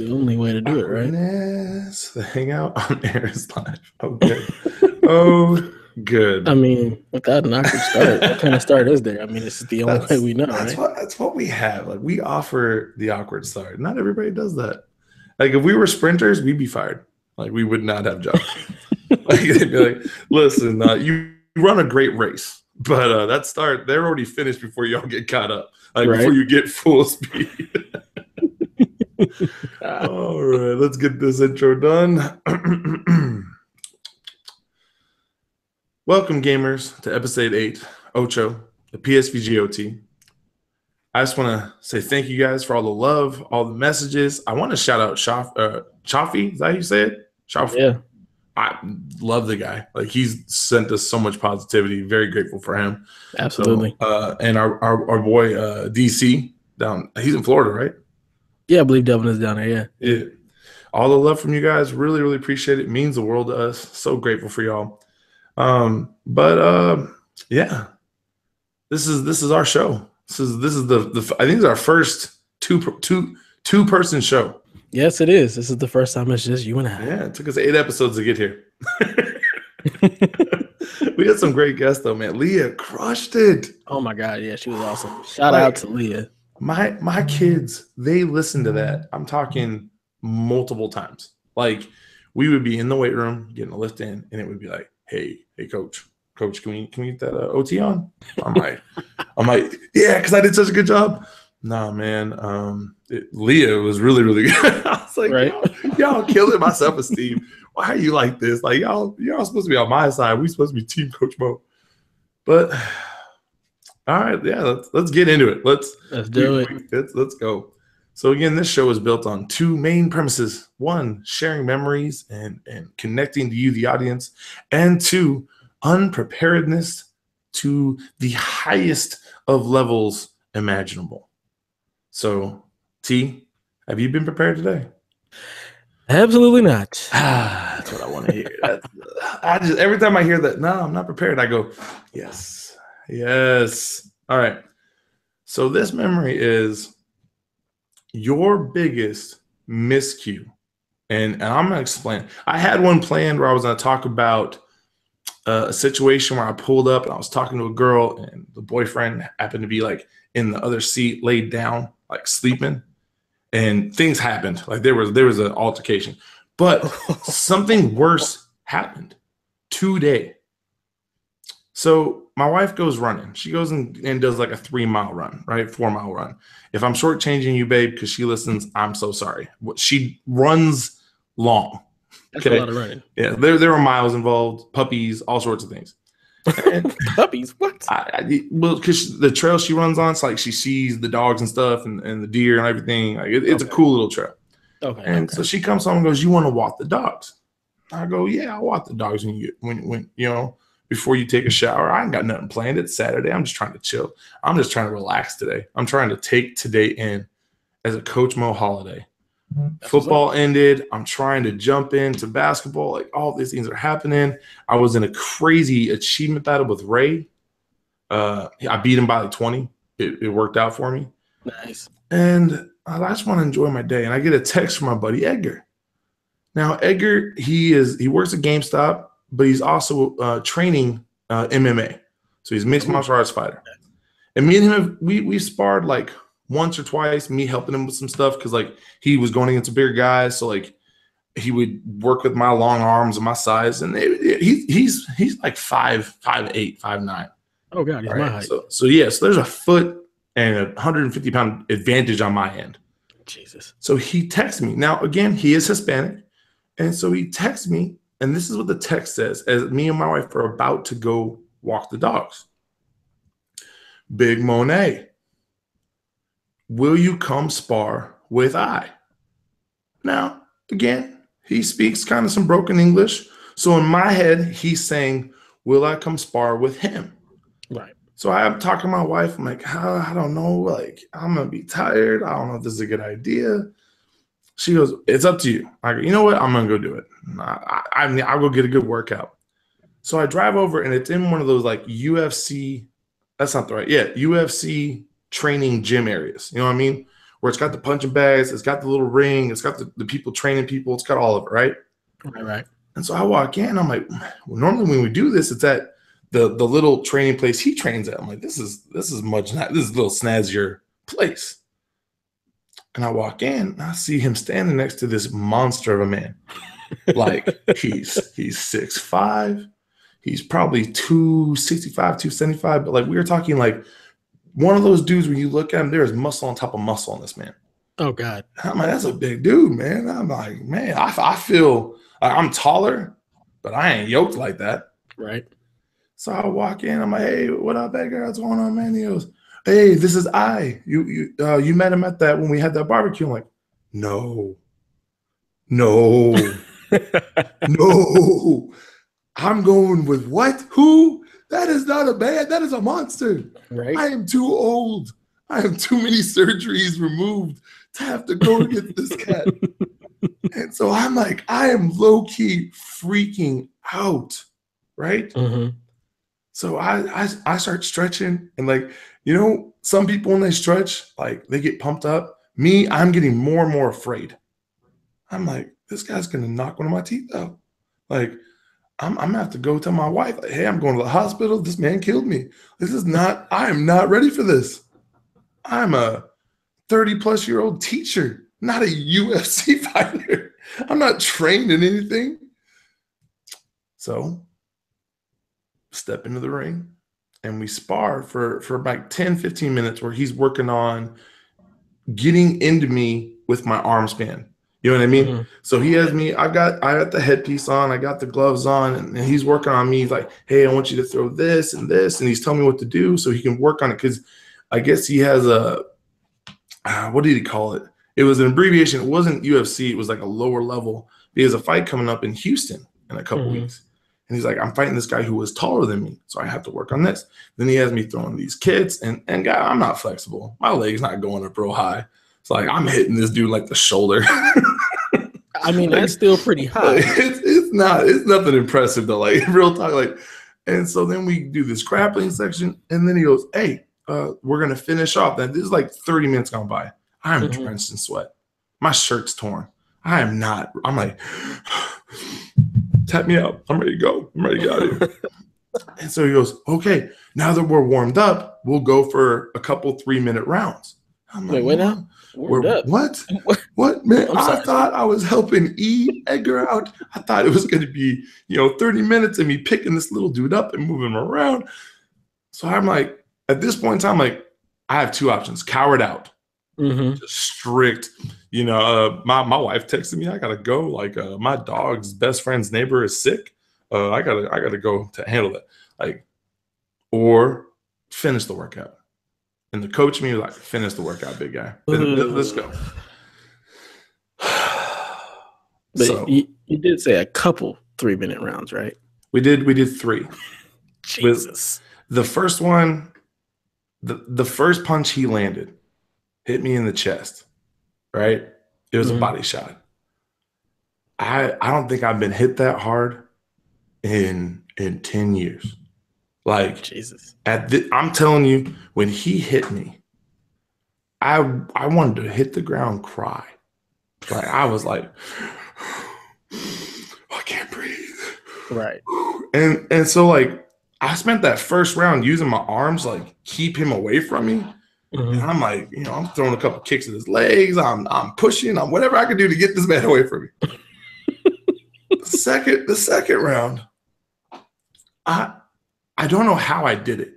The only way to do it, right? Awkwardness. The hangout on air is live. Oh, good. Oh, I good. mean, without an awkward start, what kind of start is there? I mean, this is the only way That's we know, that's right? what we have. Like we offer the awkward start. Not everybody does that. Like if we were sprinters, we'd be fired. Like we would not have jobs. Like they'd be like, listen, you run a great race, but that start they're already finished before y'all get caught up. Like before Right? you get full speed. Ah, All right, let's get this intro done. Welcome, gamers, to episode 8, Ocho, the PSVG OT. I just want to say thank you guys for all the love, all the messages. I want to shout out Chaffee. Is that how you say it? Chaffee. yeah, I love the guy. Like he's sent us so much positivity. Very grateful for him. So, absolutely. and our boy DC down. He's in Florida, right? Yeah, I believe Devin is down there. Yeah. Yeah. All the love from you guys. Really, really appreciate it. Means the world to us. So grateful for y'all. But yeah, this is our show. This is the I think it's our first two person show. Yes, it is. This is the first time it's just you and I. Yeah, it took us 8 episodes to get here. We had some great guests though, man. Leah crushed it. Oh my God, yeah, she was awesome. Shout out Like to Leah. my kids, they listen to that. I'm talking multiple times. Like we would be in the weight room getting a lift in, and it would be like, hey, coach, can we get that OT on? I'm like, yeah, because I did such a good job. Nah, man. Leah was really, really good. I was like, Right? y'all killing my self-esteem. Why are you like this? Like y'all supposed to be on my side. We supposed to be team coach mode. But all right, yeah, let's get into it. Let's do it. Let's go. So again, this show is built on two main premises. One, sharing memories and connecting to you, the audience, and two, unpreparedness to the highest of levels imaginable. So, T, have you been prepared today? Absolutely not. That's what I want to hear. I just every time I hear that, no, I'm not prepared, I go, yes. All right. So this memory is your biggest miscue. And I'm going to explain. I had one planned where I was going to talk about a situation where I pulled up and I was talking to a girl and the boyfriend happened to be like in the other seat, laid down, like sleeping, and things happened. Like there was an altercation, but something worse happened today. So my wife goes running. She goes and does like a 3-mile run, right? 4-mile run. If I'm shortchanging you, babe, because she listens, I'm so sorry. She runs long. That's a lot of running. Yeah, there were miles involved, puppies, all sorts of things. Puppies? What? Well, because the trail she runs on, it's like she sees the dogs and stuff and the deer and everything. Like it's a cool little trail. Okay. And so she comes home and goes, "You want to walk the dogs?" I go, "Yeah, I'll walk the dogs when you know before you take a shower. I ain't got nothing planned. It's Saturday. I'm just trying to chill. I'm just trying to relax today. I'm trying to take today in as a Coach Mo holiday." Football ended. I'm trying to jump into basketball. Like all these things are happening. I was in a crazy achievement battle with Ray. I beat him by like 20. It worked out for me. Nice. And I just want to enjoy my day. And I get a text from my buddy Edgar. Now, Edgar, he works at GameStop, but he's also training MMA. So he's a mixed martial arts fighter. And me and him, we sparred like once or twice, me helping him with some stuff because like he was going against bigger guys. So like he would work with my long arms and my size. And he's like 5'8", 5'9". Oh God, he's my height. So there's a foot and a 150-pound advantage on my end. Jesus. So he texts me. Now, again, he is Hispanic. And so he texts me, and this is what the text says as me and my wife are about to go walk the dogs. Big Monet, will you come spar with I? Now, again, he speaks kind of some broken English. So in my head, he's saying, will I come spar with him? Right. So I'm talking to my wife. I'm like, I don't know. Like, I'm going to be tired. I don't know if this is a good idea. She goes, it's up to you. I go, you know what? I'm going to go do it. I'll go get a good workout. So I drive over, and it's in one of those like UFC. That's not the right. Yeah, UFC training gym areas. You know what I mean? where it's got the punching bags, it's got the little ring, it's got the people training people, it's got all of it, right? Right. And so I walk in, I'm like, well, normally when we do this, it's at the little training place he trains at. I'm like, this is much not, this is a little snazzier place. And I walk in, and I see him standing next to this monster of a man. Like he's 6'5", he's probably 265, 275, but like we were talking like one of those dudes when you look at him, there's muscle on top of muscle on this man. Oh God. I'm like, that's a big dude, man. I'm like, man, I feel like I'm taller, but I ain't yoked like that. Right. So I walk in, I'm like, hey, what up, bad girl? What's going on, man? He goes, hey, this is I. You met him at that when we had that barbecue. I'm like, no. No. I'm going with what? Who? That is not a man. That is a monster. Right. I am too old. I have too many surgeries removed to have to go get this cat. And so I'm like, I am low-key freaking out, right? Mm-hmm. So I start stretching, and like, you know, some people when they stretch, like they get pumped up. Me, I'm getting more and more afraid. I'm like, this guy's gonna knock one of my teeth out. Like, I'm gonna have to go tell my wife, like, hey, I'm going to the hospital. This man killed me. I am not ready for this. I'm a 30-plus-year-old teacher, not a UFC fighter. I'm not trained in anything. So step into the ring and we spar for about 10, 15 minutes where he's working on getting into me with my arm span. You know what I mean? Mm-hmm. So he has me, I got the headpiece on, I got the gloves on, and he's working on me. He's like, hey, I want you to throw this and this. And he's telling me what to do so he can work on it. Cause I guess he has a, what did he call it? It was an abbreviation. It wasn't UFC. It was like a lower level. He has a fight coming up in Houston in a couple weeks. And he's like, I'm fighting this guy who was taller than me. So I have to work on this. Then he has me throwing these kicks. And guy, I'm not flexible. My leg's not going up real high. It's like I'm hitting this dude like the shoulder. I mean, that's still pretty high. Like, it's nothing impressive though. Like real talk. Like, and so then we do this grappling section, and then he goes, hey, we're gonna finish off. That this is like 30 minutes gone by. I'm drenched in sweat. My shirt's torn. I am not. I'm like, tap me out. I'm ready to go. I'm ready to get out of here. And so he goes, okay, now that we're warmed up, we'll go for a couple 3-minute rounds. I'm like, wait, now? What? What, man? I thought I was helping Edgar out. I thought it was going to be, 30 minutes of me picking this little dude up and moving him around. So I'm like, at this point in time, like, I have two options: coward out, just strict. My wife texted me, I gotta go. Like, my dog's best friend's neighbor is sick. I gotta go to handle that. Like, or finish the workout. And the coach me was like, finish the workout, big guy. Let's go. But so, you did say a couple 3-minute rounds, right? We did 3. Jesus. With the first one, the first punch he landed hit me in the chest, right? It was a body shot. I don't think I've been hit that hard in 10 years. Like, Jesus. I'm telling you, when he hit me, I wanted to hit the ground, cry. Like, I was like, I can't breathe. Right. And so, like, I spent that first round using my arms, like, keep him away from me. And I'm like, I'm throwing a couple kicks at his legs. I'm pushing. I'm whatever I can do to get this man away from me. The second round, I don't know how I did it,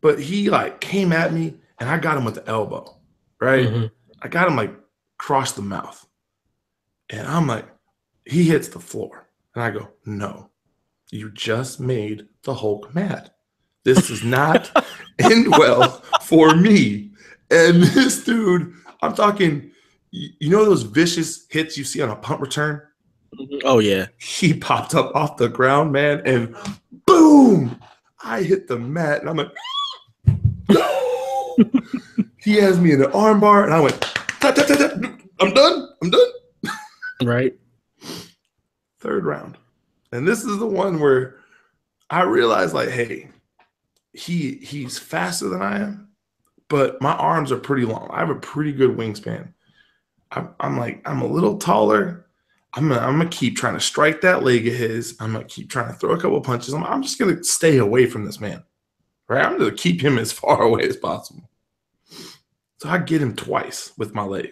but he like came at me and I got him with the elbow, right? I got him like across the mouth. And I'm like, he hits the floor. And I go, no, you just made the Hulk mad. This does not end well for me. And this dude, I'm talking, those vicious hits you see on a punt return? Oh, yeah. He popped up off the ground, man, and boom, I hit the mat. And I'm like, no. He has me in an arm bar, and I went, tap, tap, tap, tap. I'm done. Right. Third round. And this is the one where I realized, like, hey, he's faster than I am, but my arms are pretty long. I have a pretty good wingspan. I'm a little taller. I'm gonna keep trying to strike that leg of his. I'm gonna keep trying to throw a couple of punches. I'm just gonna stay away from this man. Right? I'm gonna keep him as far away as possible. So I get him twice with my leg.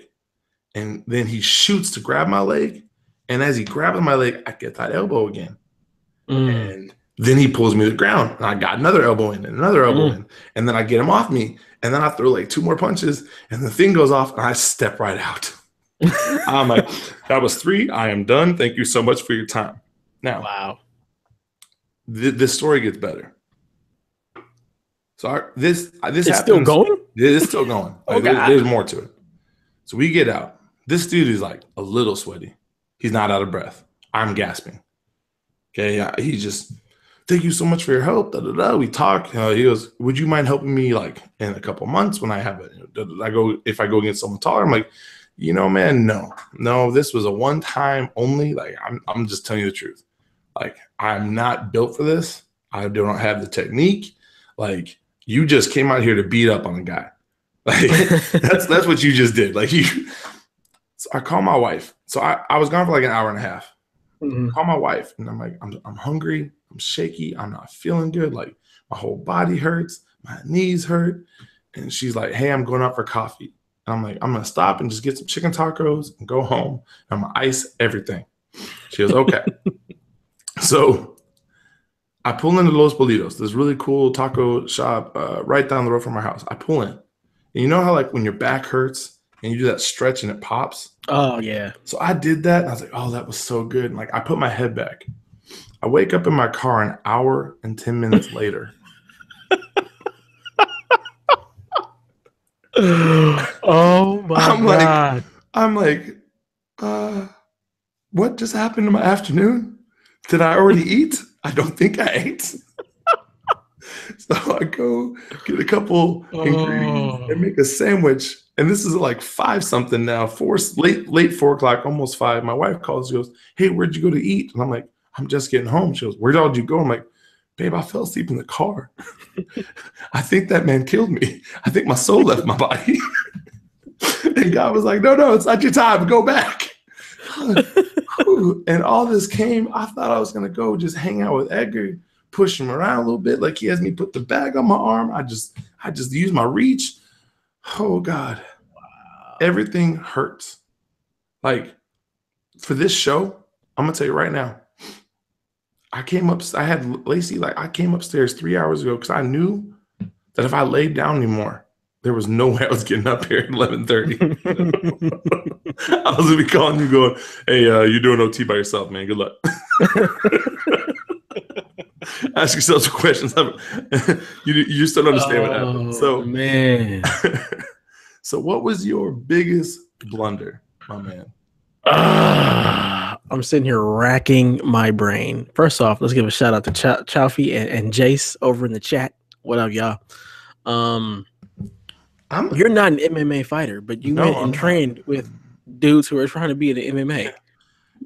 And then he shoots to grab my leg. And as he grabs my leg, I get that elbow again. And then he pulls me to the ground. And I got another elbow in and another elbow in. And then I get him off me. And then I throw like 2 more punches. And the thing goes off and I step right out. I'm like, that was 3. I am done. Thank you so much for your time. Now, wow. This story gets better. So this it's happens. Still going? It's still going. Like, there's more to it. So we get out. This dude is like a little sweaty. He's not out of breath. I'm gasping. Okay, he just, thank you so much for your help. Da, da, da. We talk. He goes, would you mind helping me like in a couple months when I have it? If I go against someone taller, I'm like, man, no, this was a one time only. Like, I'm just telling you the truth. Like, I'm not built for this. I don't have the technique. Like, you just came out here to beat up on a guy. Like, that's what you just did. Like, so I call my wife. So I was gone for like an hour and a half. I call my wife and I'm like, I'm hungry. I'm shaky. I'm not feeling good. Like, my whole body hurts. My knees hurt. And she's like, hey, I'm going out for coffee. And I'm like, I'm going to stop and just get some chicken tacos and go home. I'm going to ice everything. She goes, okay. So I pull into Los Bolitos, this really cool taco shop right down the road from our house. I pull in. And you know how like when your back hurts and you do that stretch and it pops? Oh, yeah. So I did that. And I was like, oh, that was so good. And like I put my head back. I wake up in my car an hour and 10 minutes later. Oh my God. I'm like, what just happened to my afternoon? Did I already eat? I don't think I ate. So I go get a couple ingredients and make a sandwich. And this is like 5 something now, late 4 o'clock, almost 5. My wife calls, she goes, hey, where'd you go to eat? And I'm like, I'm just getting home. She goes, where did you go? I'm like, babe, I fell asleep in the car. I think that man killed me. I think my soul left my body. And God was like, no, it's not your time. Go back. And all this came, I thought I was going to go just hang out with Edgar, push him around a little bit. Like he has me put the bag on my arm. I just use my reach. Oh God. Wow. Everything hurts. Like for this show, I'm going to tell you right now, I came upstairs 3 hours ago because I knew that if I laid down anymore, there was no way I was getting up here at 11:30. I was gonna be calling you, going, "Hey, you're doing OT by yourself, man. Good luck." Ask yourself some questions. You just don't understand what happened. So, man. So, what was your biggest blunder, my man? I'm sitting here racking my brain. First off, let's give a shout out to Chowfie and Jace over in the chat. What up, y'all? You're not an MMA fighter, but you went and trained with dudes who are trying to be in the MMA.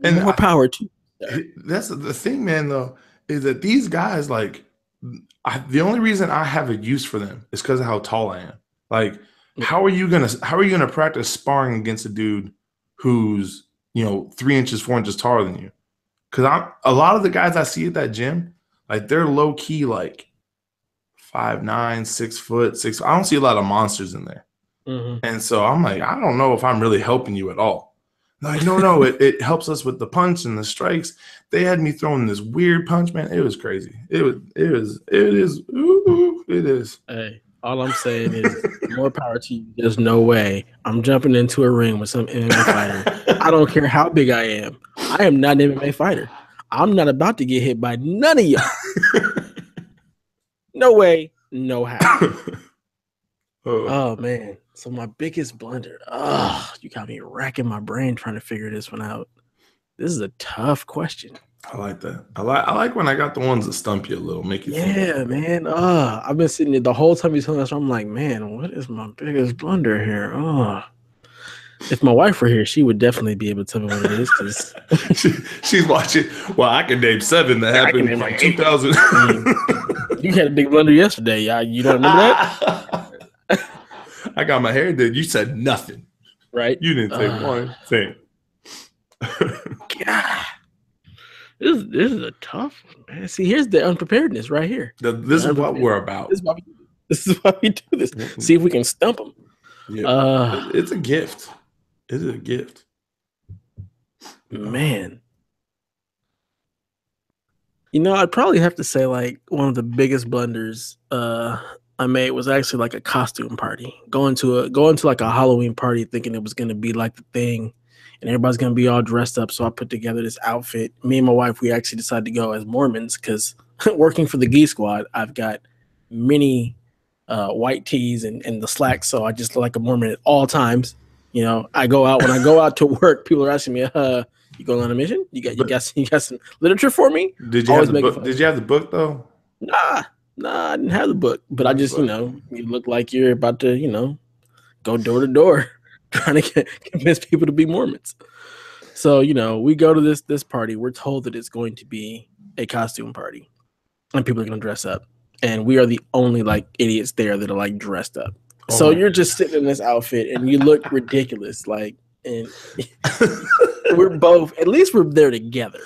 And more power to you. That's the thing, man, though, is that these guys, like, the only reason I have a use for them is because of how tall I am. Like, how are you gonna practice sparring against a dude who's 3 inches, 4 inches taller than you? Because a lot of the guys I see at that gym, like, they're low key like 5'9", 6 foot, 6. I don't see a lot of monsters in there. And so I'm like, I don't know if I'm really helping you at all. Like, no, it helps us with the punch and the strikes. They had me throwing this weird punch, man. It was crazy. It is. Hey, all I'm saying is more power to you. There's no way I'm jumping into a ring with some MMA fighter. I don't care how big I am. I am not an MMA fighter. I'm not about to get hit by none of y'all. No way, no how. Oh man. So my biggest blunder. You got me racking my brain trying to figure this one out. This is a tough question. I like that. I like when I got the ones that stump you a little, make you think. Man. I've been sitting there the whole time you're telling us. I'm like, man, what is my biggest blunder here? If my wife were here, she would definitely be able to tell me what it is. Because she's watching. Well, I can name 7 that happened in like 2000. You had a big blunder yesterday. You don't remember that? I got my hair did. You said nothing. Right? You didn't say one thing. God. This is a tough one, man. See, here's the unpreparedness right here. This is what we're about. This is why we do this. See if we can stump them. Yeah. It's a gift. It is a gift. Man. You know, I'd probably have to say like one of the biggest blunders I made was actually like a costume party. Going to like a Halloween party thinking it was gonna be like the thing and everybody's gonna be all dressed up. So I put together this outfit. Me and my wife, we actually decided to go as Mormons because working for the Geek Squad, I've got many white tees and the slacks, so I just look like a Mormon at all times. You know, when I go out to work, people are asking me, you going on a mission? You got some literature for me? Did you have the book? Did you have the book though? Nah, I didn't have the book. But I just, you look like you're about to, go door to door trying to convince people to be Mormons. So, we go to this party. We're told that it's going to be a costume party and people are going to dress up. And we are the only like idiots there that are like dressed up. So you're just sitting in this outfit and you look ridiculous. Like, and we're both, at least we're there together.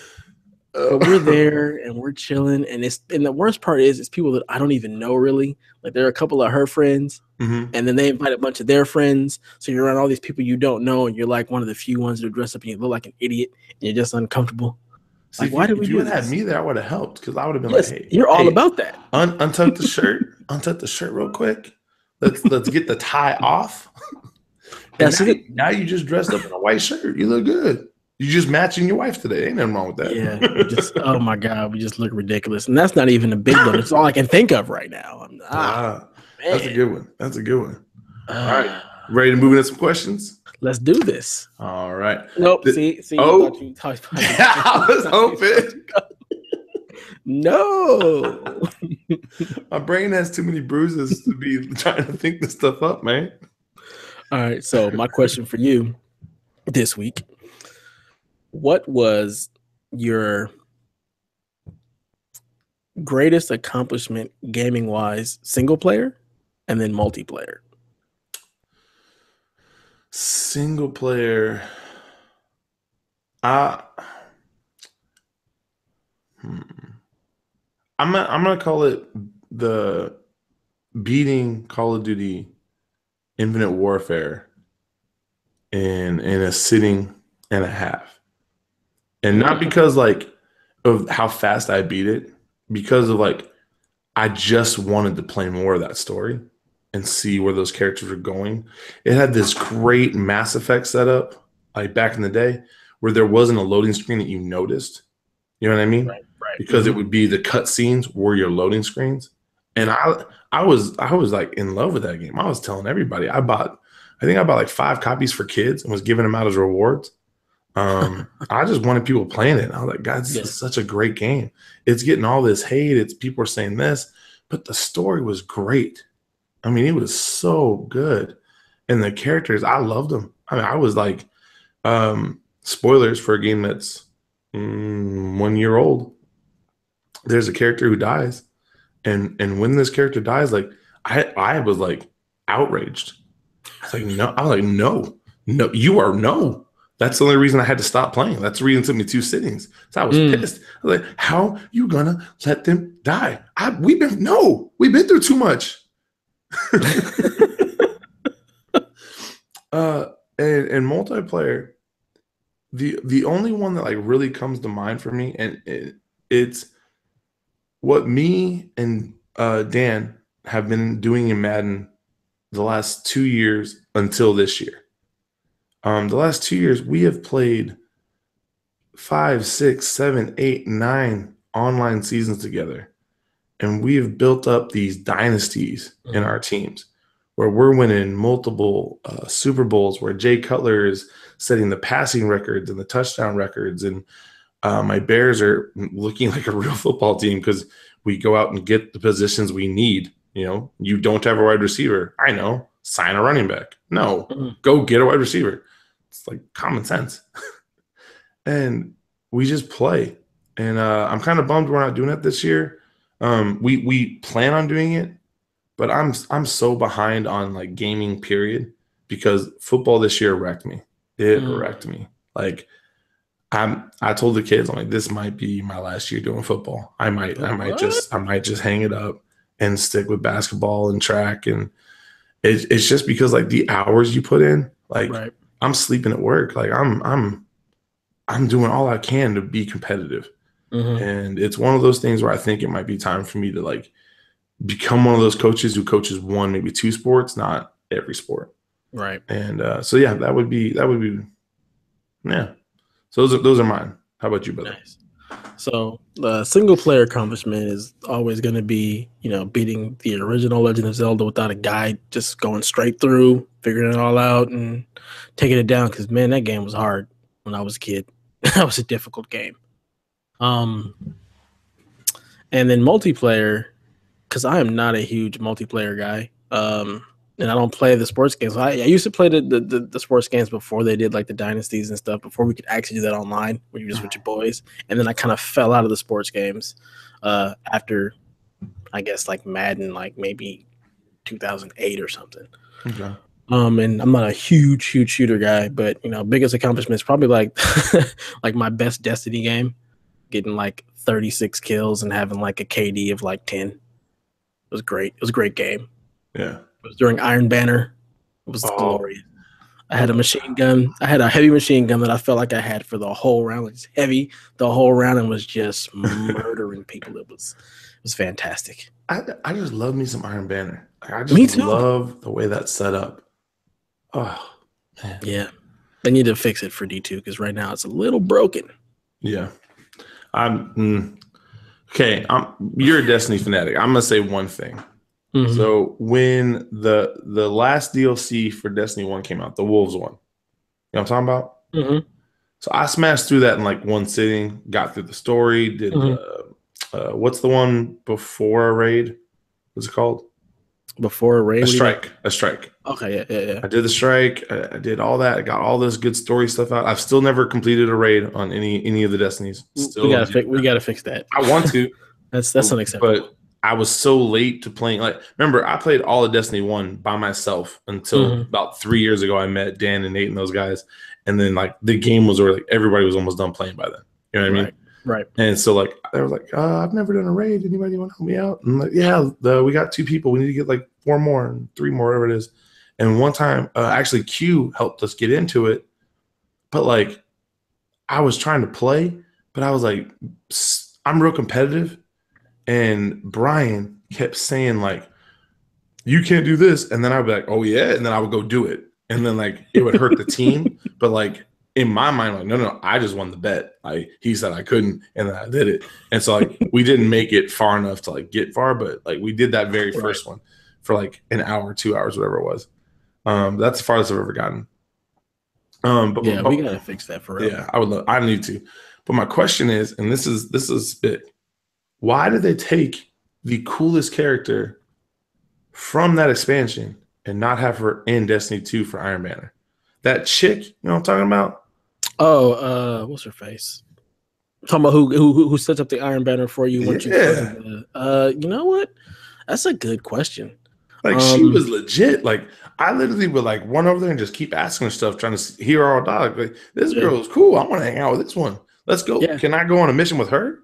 But we're there and we're chilling. And the worst part is it's people that I don't even know really. Like there are a couple of her friends and then they invite a bunch of their friends. So you're around all these people you don't know. And you're like one of the few ones that are dressed up and you look like an idiot and you're just uncomfortable. See, like, why did we do this? If you had me there, I would have helped because I would have been like, "Hey, you're all about that. Untuck the shirt real quick. Let's get the tie off. That's it. Now you just dressed up in a white shirt. You look good. You just matching your wife today. Ain't nothing wrong with that. Yeah. Oh my God, we just look ridiculous, and that's not even a big one. It's all I can think of right now. That's a good one. That's a good one. All right, ready to move into some questions? Let's do this. All right. Nope. See. Oh, I was hoping. No. My brain has too many bruises to be trying to think this stuff up, man. All right. So my question for you this week: what was your greatest accomplishment gaming-wise, single player, and then multiplayer? Single player. I'm gonna call it the beating Call of Duty Infinite Warfare in a sitting and a half. And not because like of how fast I beat it, because of like I just wanted to play more of that story and see where those characters are going. It had this great Mass Effect setup, like back in the day, where there wasn't a loading screen that you noticed. You know what I mean? Right. Because it would be the cutscenes were your loading screens. And I was like in love with that game. I was telling everybody. I think I bought like 5 copies for kids and was giving them out as rewards. I just wanted people playing it. I was like, God, this is such a great game. It's getting all this hate. People are saying this, but the story was great. I mean, it was so good. And the characters, I loved them. I mean, I was like, spoilers for a game that's 1 year old. There's a character who dies. And when this character dies, like I was like outraged. I was like, no, you are no. That's the only reason I had to stop playing. That's the reason it took me 2 sittings. So I was pissed. I was like, how you gonna let them die? We've been through too much. And multiplayer, the only one that like really comes to mind for me, and it's what me and Dan have been doing in Madden the last 2 years until this year. The last 2 years, we have played 5, 6, 7, 8, 9 online seasons together. And we have built up these dynasties in our teams where we're winning multiple Super Bowls, where Jay Cutler is setting the passing records and the touchdown records. And my Bears are looking like a real football team because we go out and get the positions we need. You know, you don't have a wide receiver. I know. Sign a running back. No, go get a wide receiver. It's like common sense. And we just play. And I'm kind of bummed we're not doing it this year. We plan on doing it, but I'm so behind on like gaming period because football this year wrecked me. It wrecked me. Like I told the kids, I'm like, this might be my last year doing football. I might just hang it up and stick with basketball and track. And it's just because like the hours you put in, like Right. I'm sleeping at work. Like I'm doing all I can to be competitive. And it's one of those things where I think it might be time for me to like become one of those coaches who coaches one, maybe two sports, not every sport. Right. And so yeah, that would be yeah. So those are mine. How about you, brother? Nice. So the single player accomplishment is always going to be, beating the original Legend of Zelda without a guide, just going straight through, figuring it all out, and taking it down. Because man, that game was hard when I was a kid. That was a difficult game. And then multiplayer, because I am not a huge multiplayer guy. And I don't play the sports games. I used to play the sports games before they did like the dynasties and stuff, before we could actually do that online where you just with your boys. And then I kind of fell out of the sports games after, I guess, like Madden, like maybe 2008 or something. Okay. And I'm not a huge shooter guy, but biggest accomplishment is probably like like my best Destiny game, getting like 36 kills and having like a KD of like 10. It was great. It was a great game. Yeah. It was during Iron Banner. It was glorious. I had a machine gun. I had a heavy machine gun that I felt like I had for the whole round. It was heavy the whole round and was just murdering people. It was fantastic. I just love me some Iron Banner. I just love the way that's set up. Oh, man. Yeah. They need to fix it for D2 because right now it's a little broken. Yeah. Okay. You're a Destiny fanatic. I'm gonna say one thing. So when the last DLC for Destiny 1 came out, the Wolves one, you know what I'm talking about? So I smashed through that in like one sitting, got through the story, did what's the one before a raid? What's it called? Before a raid? A strike. Okay, yeah. I did the strike. I did all that. I got all this good story stuff out. I've still never completed a raid on any of the Destinies. We gotta fix that. I want to. That's unacceptable. But I was so late to playing. Like, remember, I played all of Destiny 1 by myself until about 3 years ago. I met Dan and Nate and those guys. And then, like, the game was where like everybody was almost done playing by then. You know what I mean? Right. And so, like, they were like, I've never done a raid. Anybody want to help me out? And I'm like, yeah, we got 2 people. We need to get, like, 4 more and 3 more, whatever it is. And one time, actually, Q helped us get into it. But, like, I was trying to play, but I was like, I'm real competitive. And Brian kept saying, like, you can't do this. And then I'd be like, oh, yeah. And then I would go do it. And then, like, it would hurt the team. But, like, in my mind, like, no, I just won the bet. Like, he said I couldn't, and then I did it. And so, like, we didn't make it far enough to, like, get far. But, like, we did that very first one for, like, an hour, 2 hours, whatever it was. That's the farthest I've ever gotten. But we got to fix that for real. Yeah, I need to. But my question is, and this is big. Why did they take the coolest character from that expansion and not have her in Destiny 2 for Iron Banner? That chick, you know what I'm talking about? Oh, what's her face? Talking about who sets up the Iron Banner for you once you you know what? That's a good question. Like, she was legit. Like, I literally would like run over there and just keep asking her stuff, trying to hear our dog. Like, this girl is cool. I want to hang out with this one. Let's go. Yeah. Can I go on a mission with her?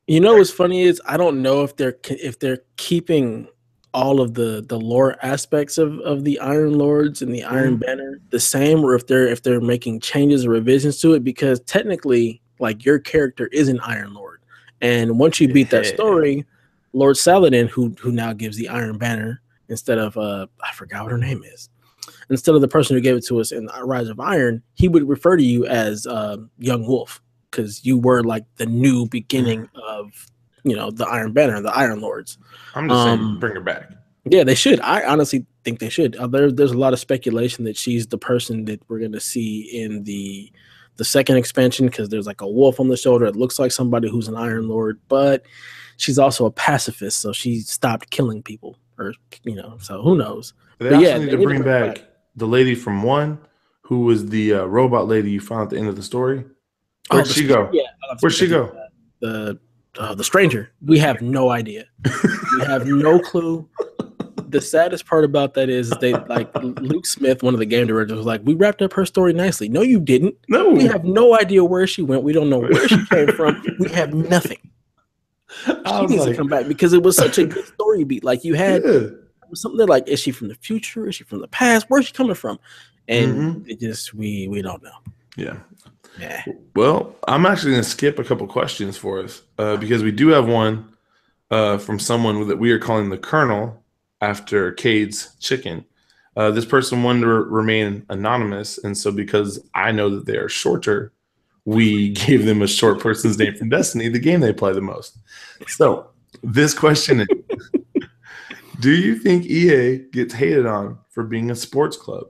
You know what's funny is I don't know if they're keeping all of the lore aspects of the Iron Lords and the Iron Banner the same, or if they're making changes or revisions to it, because technically, like, your character is an Iron Lord, and once you beat that story, Lord Saladin, who now gives the Iron Banner instead of I forgot what her name is, instead of the person who gave it to us in Rise of Iron, he would refer to you as Young Wolf, because you were like the new beginning of, the Iron Banner and the Iron Lords. I'm just saying, bring her back. Yeah, they should. I honestly think they should. There's a lot of speculation that she's the person that we're going to see in the second expansion, because there's like a wolf on the shoulder. It looks like somebody who's an Iron Lord, but she's also a pacifist, so she stopped killing people, or so who knows. They also need to bring back the lady from 1 who was the robot lady you found at the end of the story. Where'd she go? Yeah, where'd she go? The stranger. We have no idea. We have no clue. The saddest part about that is they like Luke Smith, one of the game directors, was like, "We wrapped up her story nicely." No, you didn't. No, we have no idea where she went. We don't know where she came from. We have nothing. She needs to come back because it was such a good story beat. Like you had something that like, is she from the future? Is she from the past? Where's she coming from? And it just we don't know. Yeah. Well, I'm actually going to skip a couple questions for us because we do have one from someone that we are calling the Colonel after Cade's chicken. This person wanted to remain anonymous, and so because I know that they are shorter, we gave them a short person's name from Destiny, the game they play the most. So this question is, do you think EA gets hated on for being a sports club?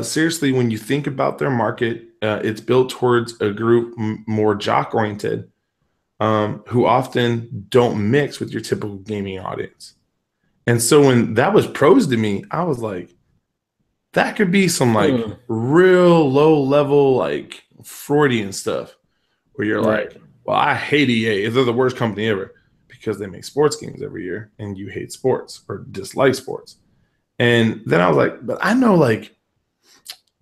Seriously, when you think about their market, it's built towards a group more jock-oriented who often don't mix with your typical gaming audience. And so when that was prosed to me, I was like, that could be some like real low-level like Freudian stuff where you're like, well, I hate EA. They're the worst company ever because they make sports games every year and you hate sports or dislike sports. And then I was like, but I know like,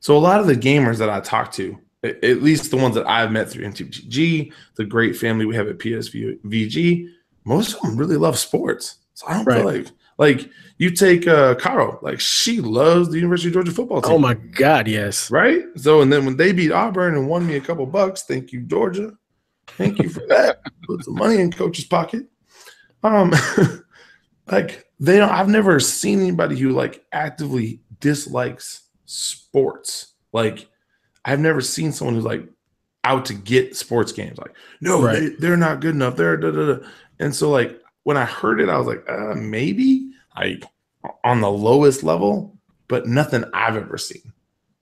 so a lot of the gamers that I talk to, at least the ones that I've met through MTG, the great family we have at PSVG, most of them really love sports. So I don't feel like you take Caro, like she loves the University of Georgia football team. Oh my God, yes. Right? So and then when they beat Auburn and won me a couple bucks, thank you, Georgia. Thank you for that. Put some money in coach's pocket. Like I've never seen anybody who like actively dislikes sports. Like I've never seen someone who's like out to get sports games. Like, no, they're not good enough. They're da, da, da. And so like when I heard it, I was like, maybe like on the lowest level, but nothing I've ever seen.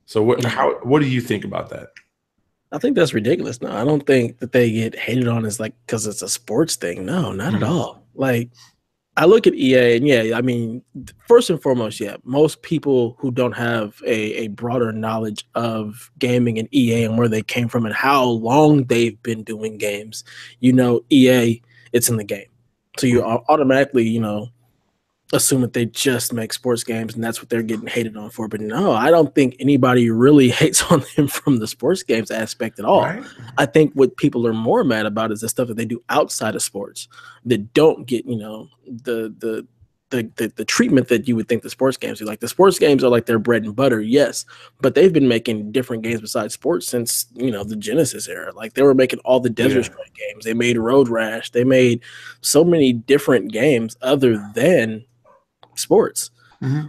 So what do you think about that? I think that's ridiculous. No, I don't think that they get hated on as like because it's a sports thing. No, not at all. Like I look at EA and I mean, first and foremost, most people who don't have a broader knowledge of gaming and EA and where they came from and how long they've been doing games, EA, it's in the game. So you automatically, assume that they just make sports games and that's what they're getting hated on for. But no, I don't think anybody really hates on them from the sports games aspect at all. Right. I think what people are more mad about is the stuff that they do outside of sports that don't get, the treatment that you would think the sports games do. Like the sports games are like their bread and butter, yes, but they've been making different games besides sports since, the Genesis era. Like they were making all the Desert Strike games. They made Road Rash. They made so many different games other than sports.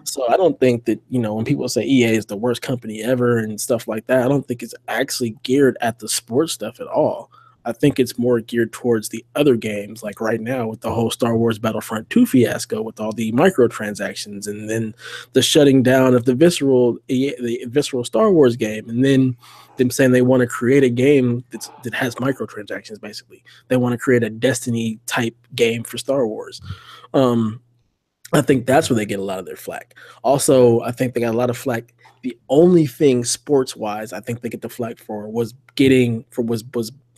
So I don't think that, when people say EA is the worst company ever and stuff like that, I don't think it's actually geared at the sports stuff at all. I think it's more geared towards the other games, like right now with the whole Star Wars Battlefront 2 fiasco with all the microtransactions and then the shutting down of the visceral Star Wars game, and then them saying they want to create a game that has microtransactions. Basically, they want to create a Destiny type game for Star Wars. I think that's where they get a lot of their flack. Also, I think they got a lot of flack. The only thing sports-wise I think they get the flack for was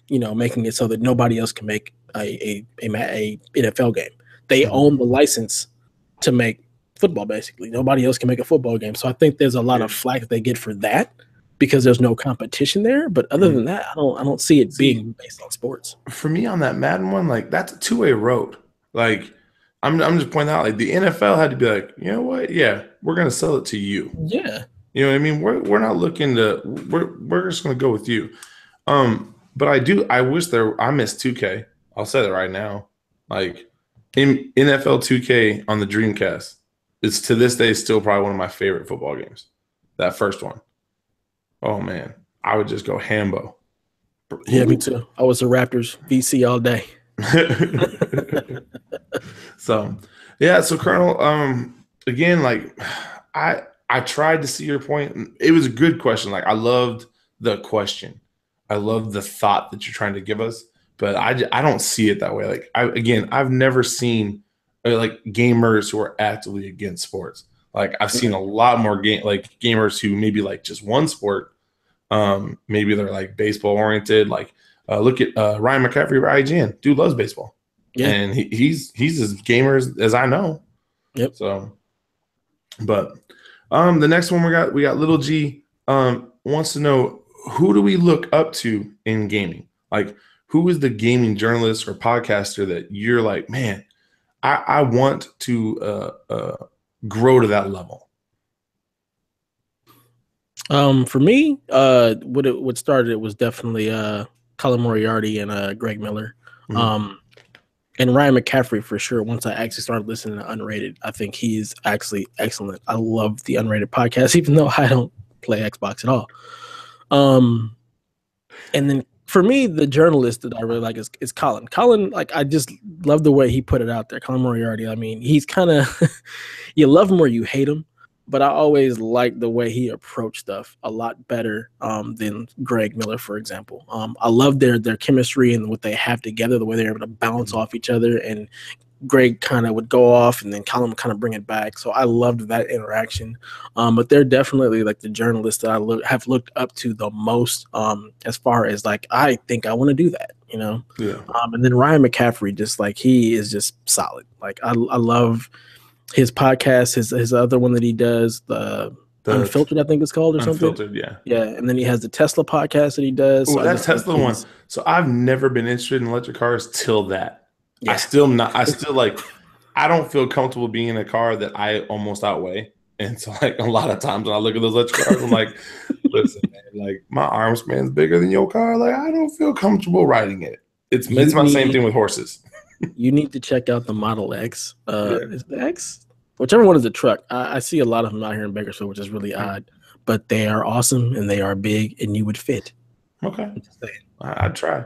making it so that nobody else can make a NFL game. They own the license to make football, basically. Nobody else can make a football game. So I think there's a lot of flack that they get for that because there's no competition there. But other than that, I don't see it being based on sports. For me on that Madden one, like that's a two-way road. Like I'm just pointing out, like the NFL had to be like, you know what? Yeah, we're gonna sell it to you. Yeah, you know what I mean. We're not looking to. We're just gonna go with you. But I wish I miss 2K. I'll say that right now. Like in NFL 2K on the Dreamcast, it's to this day still probably one of my favorite football games. That first one. Oh man, I would just go hambo. Yeah, me too. I was a Raptors VC all day. So Colonel, again, like I tried to see your point. It was a good question. Like I loved the question. I love the thought that you're trying to give us, but I don't see it that way. Like I've never seen like gamers who are actively against sports. Like I've seen a lot more gamers who maybe like just one sport. Maybe they're like baseball oriented. Like look at Ryan McCaffrey or IGN. Dude loves baseball. Yeah. And he's as gamer as I know. Yep. So, but the next one we got Little G wants to know, who do we look up to in gaming? Like, who is the gaming journalist or podcaster that you're like, man, I want to grow to that level? For me, what started it was definitely Colin Moriarty and Greg Miller. Mhm. And Ryan McCaffrey for sure. Once I actually started listening to Unrated, I think he's actually excellent. I love the Unrated podcast, even though I don't play Xbox at all. And then for me, the journalist that I really like is Colin. Colin, like, I just love the way he put it out there. Colin Moriarty. I mean, he's kind of you love him or you hate him, but I always like the way he approached stuff a lot better than Greg Miller, for example. I love their chemistry and what they have together, the way they're able to bounce off each other, and Greg kind of would go off and then Colin would kind of bring it back. So I loved that interaction. But they're definitely like the journalists that I have looked up to the most as far as like, I think I want to do that, you know? Yeah. And then Ryan McCaffrey, just like, he is just solid. Like, I love his podcast, his other one that he does, the Unfiltered, I think it's called, or something. Unfiltered, yeah. Yeah. And then he has the Tesla podcast that he does. Oh, So that Tesla one. So I've never been interested in electric cars till that. Yeah. I still like, I don't feel comfortable being in a car that I almost outweigh. And so, like, a lot of times when I look at those electric cars, I'm like, listen, man, like, my arm span's bigger than your car. Like, I don't feel comfortable riding it. It's my same thing with horses. You need to check out the Model X. Is the X? Whichever one is a truck. I see a lot of them out here in Bakersfield, which is really odd. But they are awesome, and they are big, and you would fit. Okay. I'd try.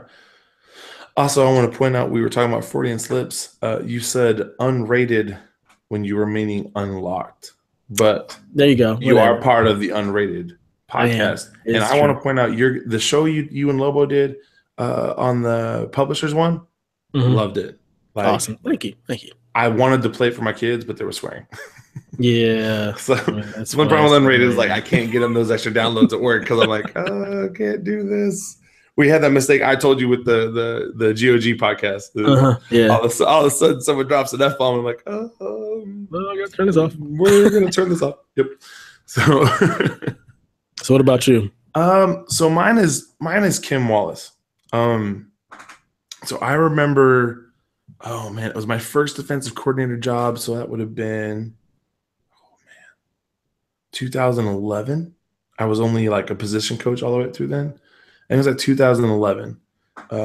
Also, I want to point out, we were talking about Freudian slips. You said unrated when you were meaning unlocked. But there you go. You are part of the Unrated podcast. And I want to point out the show you and Lobo did on the Publishers one. Mm-hmm. Loved it. Like, awesome. Thank you. I wanted to play it for my kids, but they were swearing. Yeah. So one problem with Unrated is like, I can't get them those extra downloads at work because I'm like, I can't do this. We had that mistake I told you with the GOG podcast. Yeah. All of a sudden, someone drops an F-bomb. And I'm like, I gotta turn this off. We're gonna turn this off. Yep. So what about you? So mine is Kim Wallace. So I remember, oh man, it was my first defensive coordinator job. So that would have been, 2011. I was only like a position coach all the way through then. And it was like 2011.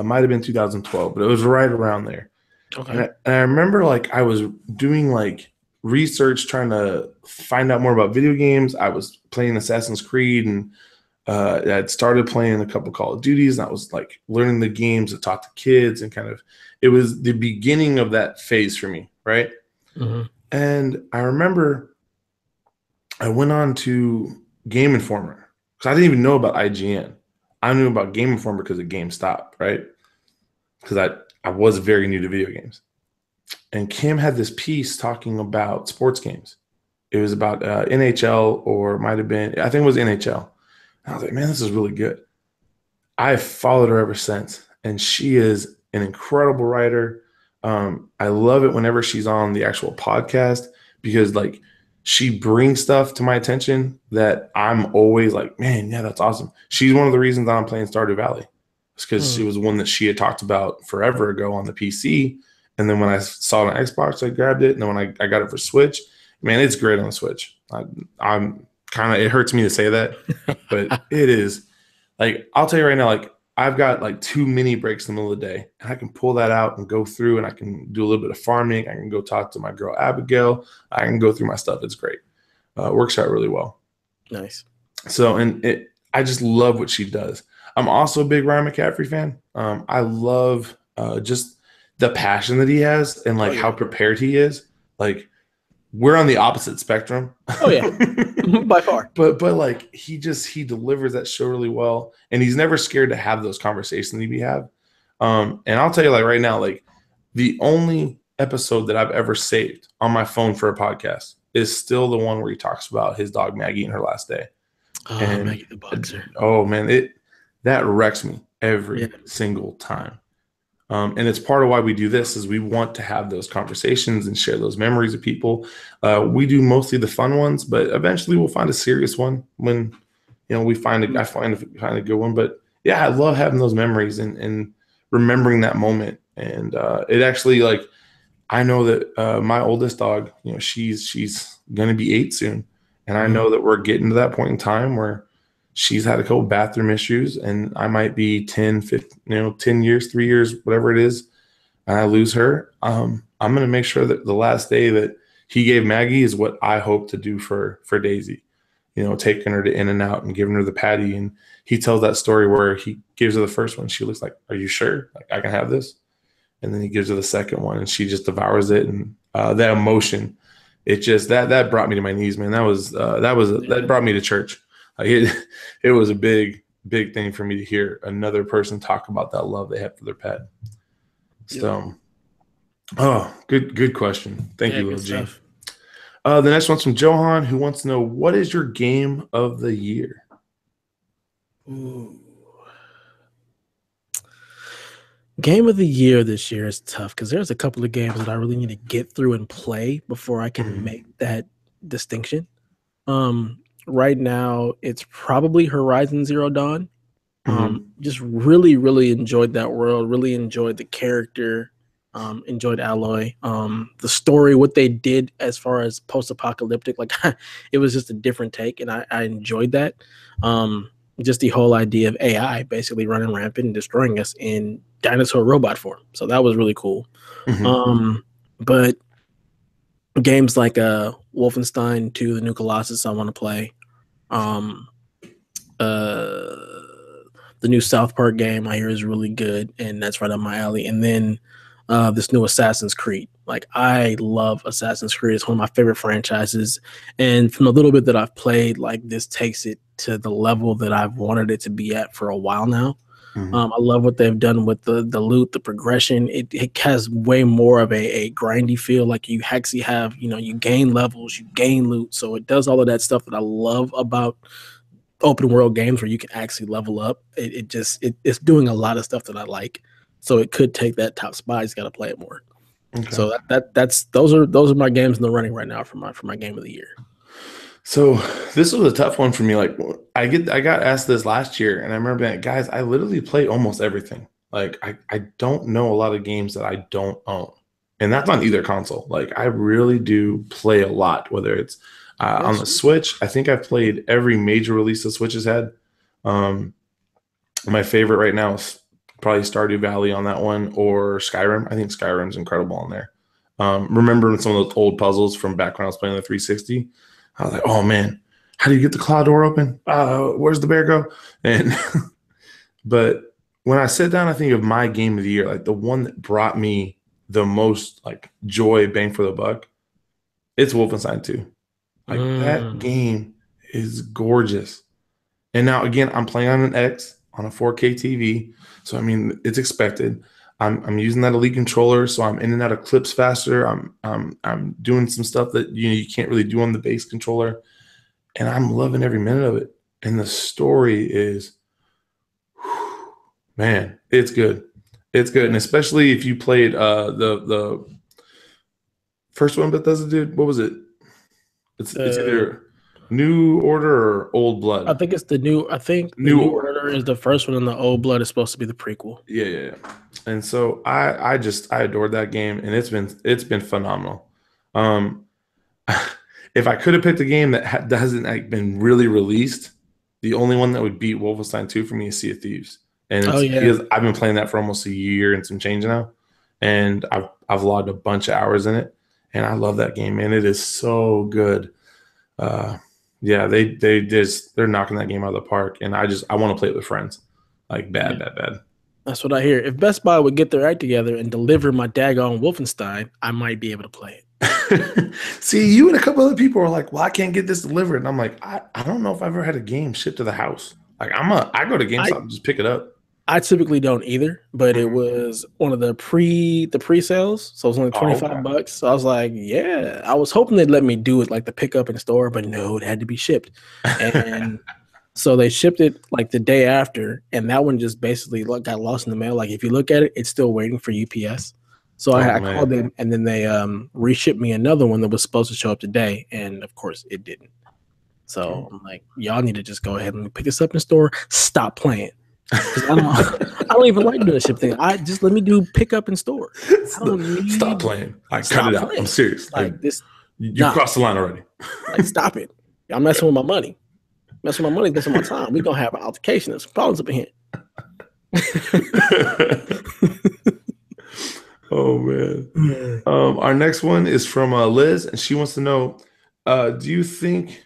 Might have been 2012, but it was right around there. Okay. And I remember, like, I was doing like research trying to find out more about video games. I was playing Assassin's Creed, and I'd started playing a couple Call of Duties, and I was like learning the games to talk to kids, and kind of, it was the beginning of that phase for me, right? Mm-hmm. And I remember I went on to Game Informer because I didn't even know about IGN. I knew about Game Informer because of GameStop, right? Because I was very new to video games. And Kim had this piece talking about sports games. It was about NHL, or might have been, I think it was NHL. And I was like, man, this is really good. I've followed her ever since. And she is an incredible writer. I love it whenever she's on the actual podcast, because like, she brings stuff to my attention that I'm always like, man, yeah, that's awesome. She's one of the reasons that I'm playing Stardew Valley. It's because she was one that she had talked about forever ago on the PC. And then when I saw it on Xbox, I grabbed it. And then when I got it for Switch, man, it's great on the Switch. I'm kind of, it hurts me to say that, but it is. Like, I'll tell you right now, like, I've got like 2 mini breaks in the middle of the day, and I can pull that out and go through, and I can do a little bit of farming. I can go talk to my girl Abigail. I can go through my stuff. It's great. It works out really well. Nice. So, I just love what she does. I'm also a big Ryan McCaffrey fan. I love just the passion that he has, and like how prepared he is. Like, we're on the opposite spectrum. Oh yeah, by far. But like, he delivers that show really well, and he's never scared to have those conversations that we have. And I'll tell you, like, right now, like, the only episode that I've ever saved on my phone for a podcast is still the one where he talks about his dog Maggie and her last day. Oh, and Maggie the boxer. Oh man, that wrecks me every single time. And it's part of why we do this is we want to have those conversations and share those memories with people. We do mostly the fun ones, but eventually we'll find a serious one when, we find I find a good one. But yeah, I love having those memories and remembering that moment. And it actually, like, I know that my oldest dog, she's gonna be 8 soon, and I know that we're getting to that point in time where she's had a couple bathroom issues, and I might be 10, 15, 10 years, 3 years, whatever it is, and I lose her. I'm gonna make sure that the last day that he gave Maggie is what I hope to do for Daisy. Taking her to In-N-Out and giving her the patty. And he tells that story where he gives her the first one. She looks like, "Are you sure? Like, I can have this?" And then he gives her the second one, and she just devours it. And that emotion, it just that brought me to my knees, man. That brought me to church. Like, it was a big thing for me to hear another person talk about that love they have for their pet. So, good question. Thank you, Lil G. The next one's from Johan, who wants to know, what is your game of the year? Ooh. Game of the year this year is tough because there's a couple of games that I really need to get through and play before I can make that distinction. Right now, it's probably Horizon Zero Dawn. Just really, really enjoyed that world. Really enjoyed the character. Enjoyed Aloy. The story, what they did as far as post-apocalyptic, like it was just a different take, and I enjoyed that. Just the whole idea of AI basically running rampant and destroying us in dinosaur robot form. So that was really cool. But games like Wolfenstein 2, The New Colossus, I want to play. The new South Park game I hear is really good, and that's right up my alley. And then this new Assassin's Creed. Like, I love Assassin's Creed. It's one of my favorite franchises. And from the little bit that I've played, like, this takes it to the level that I've wanted it to be at for a while now. I love what they've done with the loot, the progression. It has way more of a grindy feel. Like, you actually have, you gain levels, you gain loot. So it does all of that stuff that I love about open world games where you can actually level up. It's doing a lot of stuff that I like. So it could take that top spot. He's got to play it more. Okay. So those are my games in the running right now for my game of the year. So this was a tough one for me. Like, I got asked this last year, and I remember being like, guys, I literally play almost everything. Like, I don't know a lot of games that I don't own, and that's on either console. Like, I really do play a lot, whether it's on the Switch. I think I've played every major release the Switch has had. My favorite right now is probably Stardew Valley on that one, or Skyrim. I think Skyrim's incredible on there. Remembering some of those old puzzles from back when I was playing the 360. I was like, oh man, how do you get the cloud door open? Where's the bear go? And but when I sit down, I think of my game of the year, like the one that brought me the most like joy, bang for the buck. It's Wolfenstein 2. Like, that game is gorgeous. And now again, I'm playing on an X on a 4K TV. So I mean, it's expected. I'm using that Elite controller, so I'm in and out of clips faster. I'm doing some stuff that you can't really do on the base controller, and I'm loving every minute of it. And the story is, man, it's good. It's good, and especially if you played the first one Bethesda did. What was it? It's either New Order or Old Blood. I think it's the new. I think New Order is the first one, and the Old Blood is supposed to be the prequel. Yeah. And so I adored that game, and it's been phenomenal. If I could have picked a game that hasn't been really released, the only one that would beat Wolfenstein 2 for me is Sea of Thieves, and because I've been playing that for almost a year and some change now, and I've logged a bunch of hours in it, and I love that game, man. It is so good. Yeah, they're knocking that game out of the park, and I want to play it with friends, like bad. That's what I hear. If Best Buy would get their act together and deliver my daggone Wolfenstein, I might be able to play it. See, you and a couple other people are like, well, I can't get this delivered, and I'm like, I don't know if I've ever had a game shipped to the house. Like, I go to GameStop and just pick it up. I typically don't either, but it was one of the pre-sales, so it was only $25. So I was like, yeah. I was hoping they'd let me do it like the pick up in store, but no, it had to be shipped. And So they shipped it like the day after, and that one just basically got lost in the mail. Like if you look at it, it's still waiting for UPS. So Oh I called man. them, and then they reshipped me another one that was supposed to show up today, and of course it didn't. So I'm like, y'all need to just go ahead and pick this up in store. Stop playing, because I don't even like doing the ship thing. I just let me do pick up in store. I don't Stop need playing. I cut stop it out. I'm playing. serious. Like this, You nah. crossed the line already. Like stop it. Y'all messing with my money. Messing with my money, messing with my time. We're gonna have an altercation. There's some problems up in here. Oh man. Our next one is from Liz, and she wants to know: do you think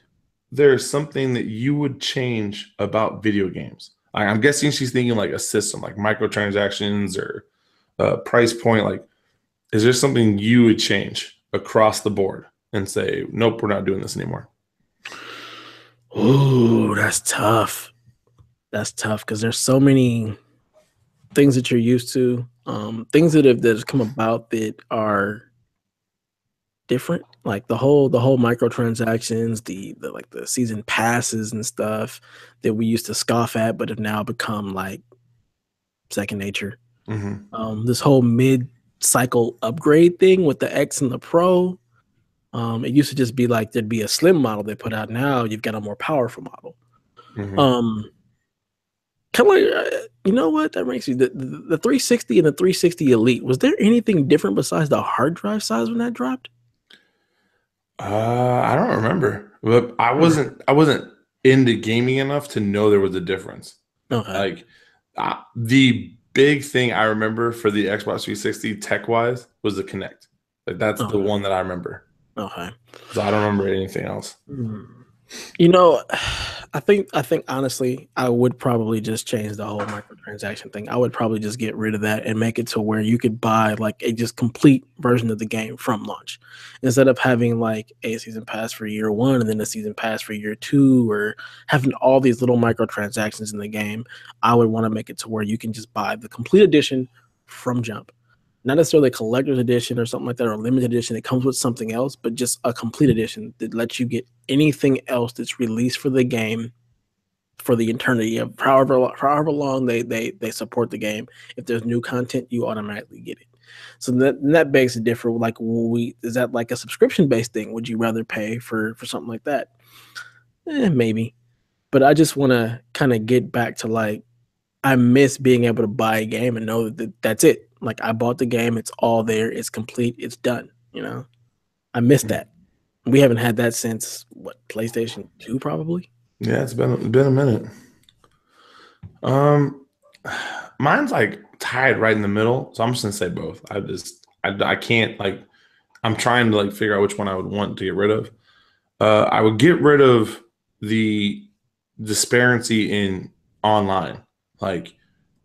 there's something that you would change about video games? I'm guessing she's thinking like a system, like microtransactions or price point. Like, is there something you would change across the board and say, nope, we're not doing this anymore? Ooh, that's tough. That's tough because there's so many things that you're used to, things that have come about that are different. Like the whole microtransactions, the like the season passes and stuff that we used to scoff at, but have now become like second nature. Mm-hmm. This whole mid cycle upgrade thing with the X and the Pro. It used to just be like there'd be a slim model they put out. Now you've got a more powerful model. Mm-hmm. Kind of like, you know what? That makes you the 360 and the 360 Elite. Was there anything different besides the hard drive size when that dropped? I don't remember, but I wasn't into gaming enough to know there was a difference. Okay. Like the big thing I remember for the Xbox 360 tech wise was the Kinect. Like that's the Okay. one that I remember. Okay. So I don't remember anything else. You know, I think honestly, I would probably just change the whole microtransaction thing. I would probably just get rid of that and make it to where you could buy like a just complete version of the game from launch, instead of having like a season pass for year one and then a season pass for year two, or having all these little microtransactions in the game. I would want to make it to where you can just buy the complete edition from jump. Not necessarily a collector's edition or something like that, or a limited edition that comes with something else, but just a complete edition that lets you get anything else that's released for the game for the eternity of however long they support the game. If there's new content, you automatically get it. So that begs a different, like, is that like a subscription based thing? Would you rather pay for something like that? Maybe, but I just want to kind of get back to like, I miss being able to buy a game and know that that's it. Like I bought the game, it's all there, it's complete, it's done. You know, I miss that. We haven't had that since what, PlayStation 2 probably. Yeah, it's been a minute. Um, mine's like tied right in the middle, so I'm just gonna say both. I can't like I'm trying to like figure out which one I would want to get rid of. I would get rid of the disparity in online, like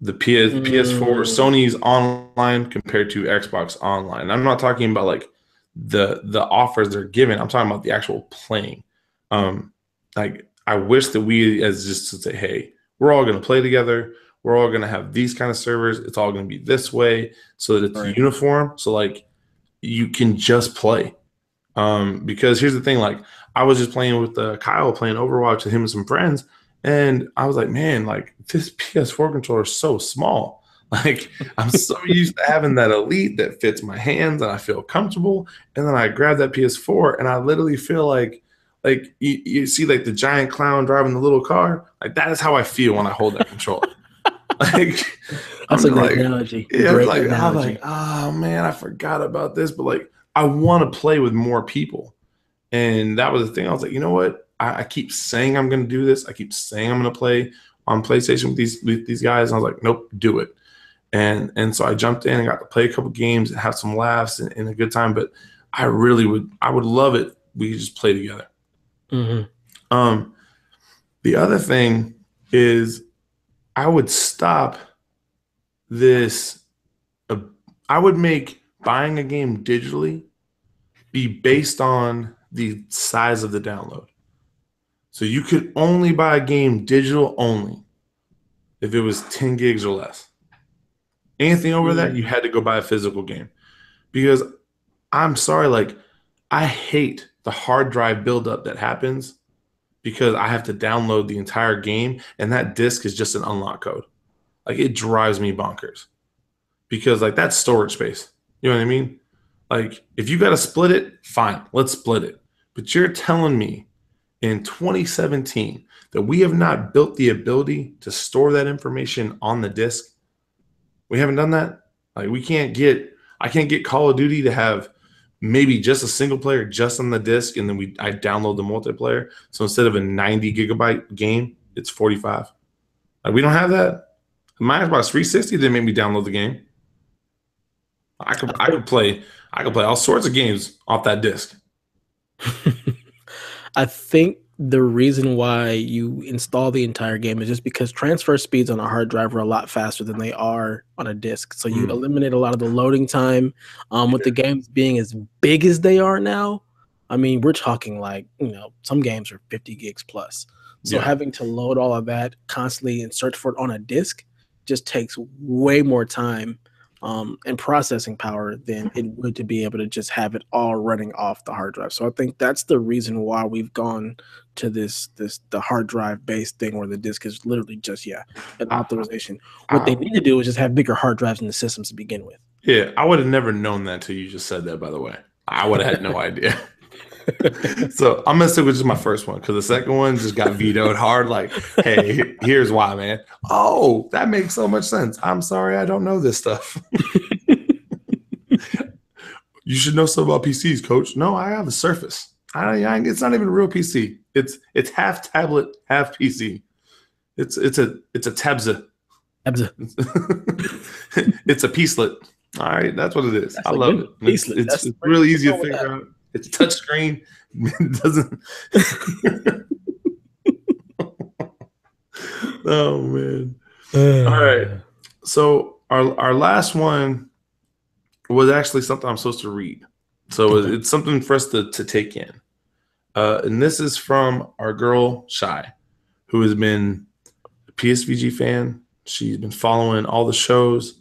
the PS4, Sony's online compared to Xbox online. I'm not talking about like the offers they're giving. I'm talking about the actual playing. Like I wish that we as just to say, hey, we're all going to play together. We're all going to have these kind of servers. It's all going to be this way so that it's uniform. So like you can just play. Because here's the thing, like I was just playing with Kyle playing Overwatch with him and some friends, and I was like, man, like this PS4 controller is so small. Like I'm so used to having that Elite that fits my hands and I feel comfortable. And then I grab that PS4 and I literally feel like you see like the giant clown driving the little car. Like that is how I feel when I hold that controller. Like that's a great analogy. Yeah, great like analogy. I'm like, oh man, I forgot about this. But like I want to play with more people. And that was the thing. I was like, you know what? I keep saying I'm going to do this. I keep saying I'm going to play on PlayStation with these guys. And I was like, nope, do it. And so I jumped in and got to play a couple games and have some laughs and a good time. But I would love it. We could just play together. Mm-hmm. The other thing is I would stop this. I would make buying a game digitally be based on the size of the download. So you could only buy a game digital only if it was 10 gigs or less. Anything over that, you had to go buy a physical game. Because I'm sorry, like I hate the hard drive buildup that happens because I have to download the entire game, and that disc is just an unlock code. Like, it drives me bonkers because like that's storage space. You know what I mean? Like, if you got to split it, fine, let's split it. But you're telling me in 2017 that we have not built the ability to store that information on the disk? We haven't done that. Like, I can't get Call of Duty to have maybe just a single player just on the disc, and then I download the multiplayer. So instead of a 90 gigabyte game, it's 45. Like, we don't have that. My Xbox 360 didn't make me download the game. I could play all sorts of games off that disc. I think the reason why you install the entire game is just because transfer speeds on a hard drive are a lot faster than they are on a disk. So you eliminate a lot of the loading time. With the games being as big as they are now, I mean, we're talking like, some games are 50 gigs plus. So having to load all of that constantly and search for it on a disk just takes way more time and processing power than it would to be able to just have it all running off the hard drive. So I think that's the reason why we've gone to the hard drive based thing where the disk is literally just an authorization. What they need to do is just have bigger hard drives in the systems to begin with. Yeah, I would have never known that until you just said that, by the way. I would have had no idea. So I'm gonna stick with just my first one because the second one just got vetoed hard. Like, hey, here's why, man. Oh, that makes so much sense. I'm sorry, I don't know this stuff. You should know stuff about PCs, Coach. No, I have a Surface. It's not even a real PC. It's half tablet, half PC. It's a Tabza. It's a Peacelet. All right, that's what it is. I love it. It's really easy to figure out. It's touchscreen. It doesn't. Oh man! All right. So our last one was actually something I'm supposed to read. So it's something for us to take in. And this is from our girl Shy, who has been a PSVG fan. She's been following all the shows.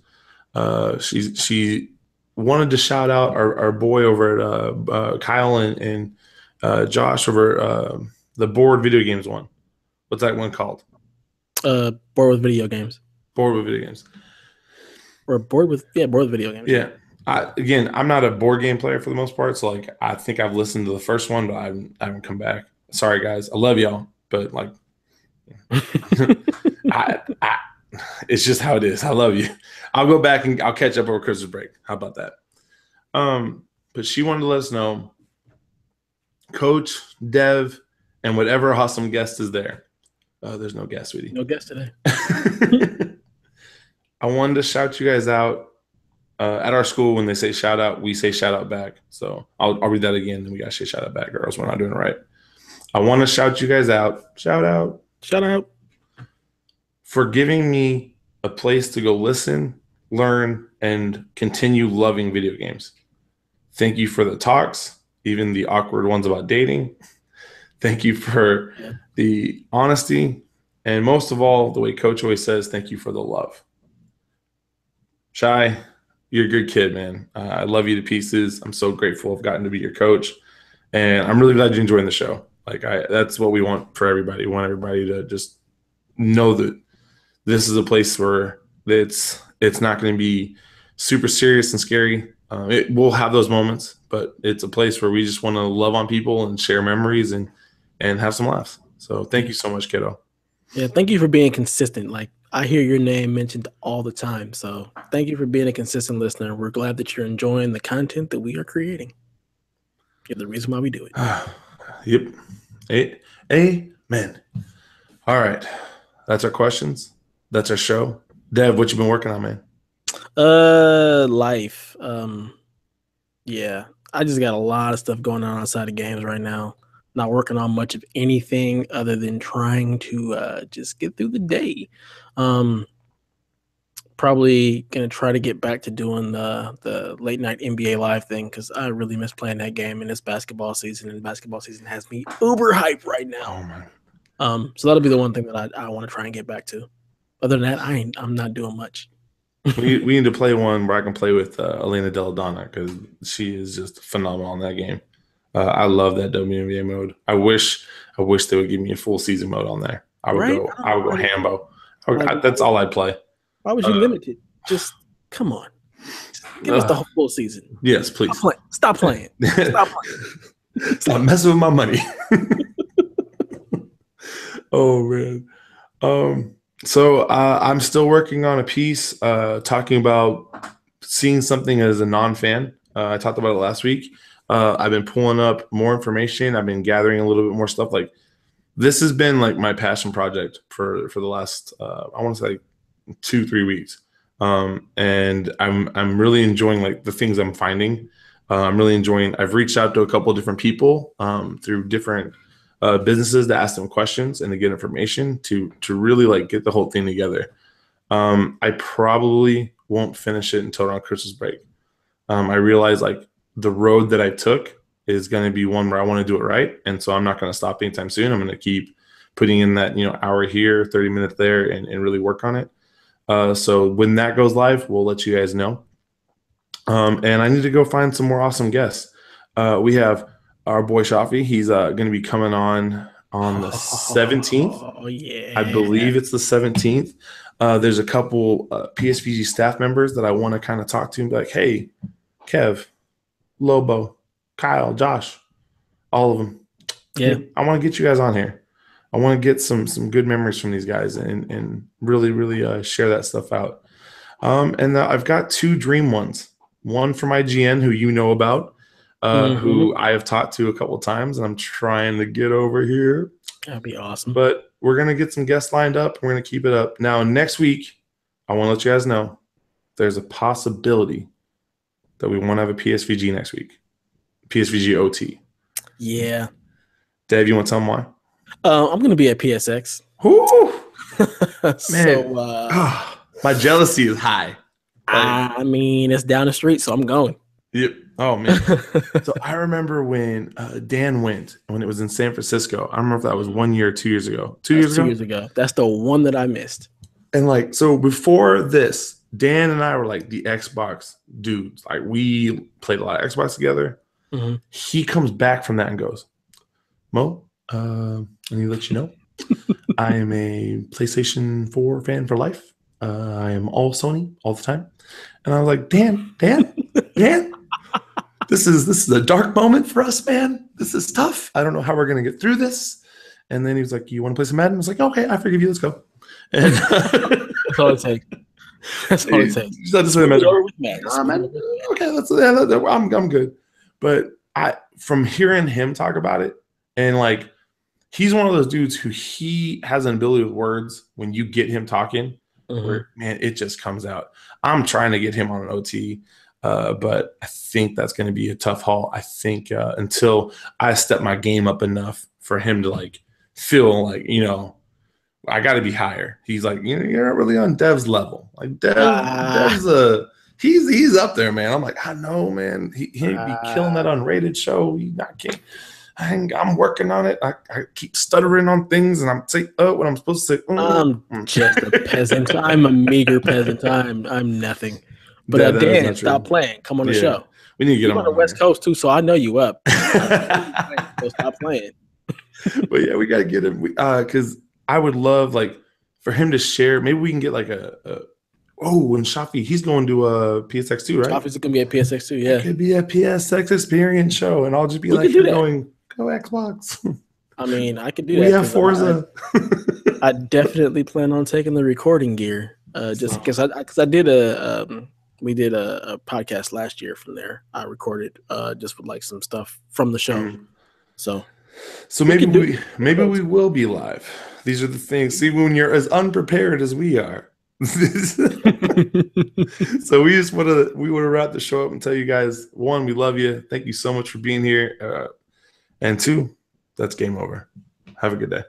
She wanted to shout out our boy over at Kyle and Josh over the board video games one. What's that one called? Board with video games. Board with video games. Or board with video games. Yeah. I'm not a board game player for the most part, so like I think I've listened to the first one, but I haven't come back. Sorry guys, I love y'all, but like, it's just how it is. I love you. I'll go back and I'll catch up over Christmas break. How about that? But she wanted to let us know, Coach, Dev, and whatever awesome guest is there. There's no guest, sweetie. No guest today. I wanted to shout you guys out. At our school, when they say shout out, we say shout out back. So I'll read that again, and we got to say shout out back, or else we're not doing it right. I want to shout you guys out. Shout out. Shout out. For giving me a place to go listen, learn, and continue loving video games. Thank you for the talks, even the awkward ones about dating. Thank you for the honesty. And most of all, the way Coach always says, thank you for the love. Shy, you're a good kid, man. I love you to pieces. I'm so grateful I've gotten to be your coach. And I'm really glad you're enjoying the show. Like, that's what we want for everybody. We want everybody to just know that this is a place where it's not going to be super serious and scary. It will have those moments, but it's a place where we just want to love on people and share memories and have some laughs. So thank you so much, kiddo. Yeah, thank you for being consistent. Like, I hear your name mentioned all the time. So thank you for being a consistent listener. We're glad that you're enjoying the content that we are creating. You're the reason why we do it. Yep. Amen. All right. That's our questions. That's our show. Dev, what you been working on, man? Life. Yeah. I just got a lot of stuff going on outside of games right now. Not working on much of anything other than trying to just get through the day. Probably gonna try to get back to doing the late night NBA live thing because I really miss playing that game, and it's basketball season, and basketball season has me uber hype right now. Oh man. So that'll be the one thing that I want to try and get back to. Other than that, I'm not doing much. we need to play one where I can play with Elena Deladonna because she is just phenomenal in that game. I love that WNBA mode. I wish they would give me a full season mode on there. I would Right? go Hambo. Like, That's all I'd play. why would you limit it? Just come on. Just give us the whole full season. Yes, please. Stop playing. Stop playing. Stop messing with my money. Oh man. So I'm still working on a piece talking about seeing something as a non-fan. I talked about it last week. I've been pulling up more information. I've been gathering a little bit more stuff. Like this has been like my passion project for the last I want to say like 2-3 weeks. And I'm really enjoying like the things I'm finding. I'm really enjoying. I've reached out to a couple of different people through different businesses to ask them questions and to get information to really like get the whole thing together. I probably won't finish it until around Christmas break. I realize like the road that I took is going to be one where I want to do it right, and so I'm not going to stop anytime soon. I'm going to keep putting in that hour here, 30 minutes there, and really work on it. So when that goes live, we'll let you guys know. And I need to go find some more awesome guests. We have our boy Shafi. He's going to be coming on the 17th. Oh, yeah. I believe it's the 17th. There's a couple PSVG staff members that I want to kind of talk to and be like, hey, Kev, Lobo, Kyle, Josh, all of them. Yeah. I want to get you guys on here. I want to get some good memories from these guys and really, really share that stuff out. And I've got 2 dream ones. One from IGN, who you know about, who I have talked to a couple of times, and I'm trying to get over here. That'd be awesome. But we're going to get some guests lined up. We're going to keep it up. Now, next week, I want to let you guys know there's a possibility that we want to have a PSVG next week. PSVG OT. Yeah. Dave, you want to tell them why? I'm going to be at PSX. Woo! Man, So, my jealousy is high. I mean, it's down the street, so I'm going. Yep. Oh, man. So I remember when Dan went, when it was in San Francisco. I don't remember if that was 1 year or 2 years ago. 2 years ago? 2 years ago. That's the one that I missed. And like, so before this, Dan and I were like the Xbox dudes. Like we played a lot of Xbox together. Mm-hmm. He comes back from that and goes, Mo, I need to let you know, I am a PlayStation 4 fan for life. I am all Sony all the time. And I was like, Dan, this is a dark moment for us, man. This is tough. I don't know how we're going to get through this. And then he was like, you want to play some Madden? I was like, okay, I forgive you. Let's go. And that's all it takes. That's all it takes. Okay, I'm good. But from hearing him talk about it, and like he's one of those dudes who he has an ability with words when you get him talking, where man, it just comes out. I'm trying to get him on an OT, but I think that's going to be a tough haul. I think until I step my game up enough for him to like feel like I got to be higher. He's like, you're not really on Dev's level. Like Dev's he's up there, man. I'm like, I know, man. He'd be killing that unrated show. I'm working on it. I keep stuttering on things, and I'm saying what I'm supposed to say. I'm just a peasant. I'm a meager peasant. I'm nothing. But Dan, stop playing. Come on the show. We need to get him on the West Coast too, so I know you up. So stop playing. But yeah, we got to get him because I would love like for him to share. Maybe we can get like and Shafi, he's going to a PSX too, right? Shafi's going to be at PSX too, yeah. It could be a PSX experience show, and I'll just be like, going, go Xbox. I mean, I could do that. We have Forza. I definitely plan on taking the recording gear, just because I did we did a podcast last year from there. I recorded just with like some stuff from the show. So maybe we will be live. These are the things. See, when you're as unprepared as we are. So we want to wrap the show up and tell you guys, 1, we love you. Thank you so much for being here. And 2, that's game over. Have a good day.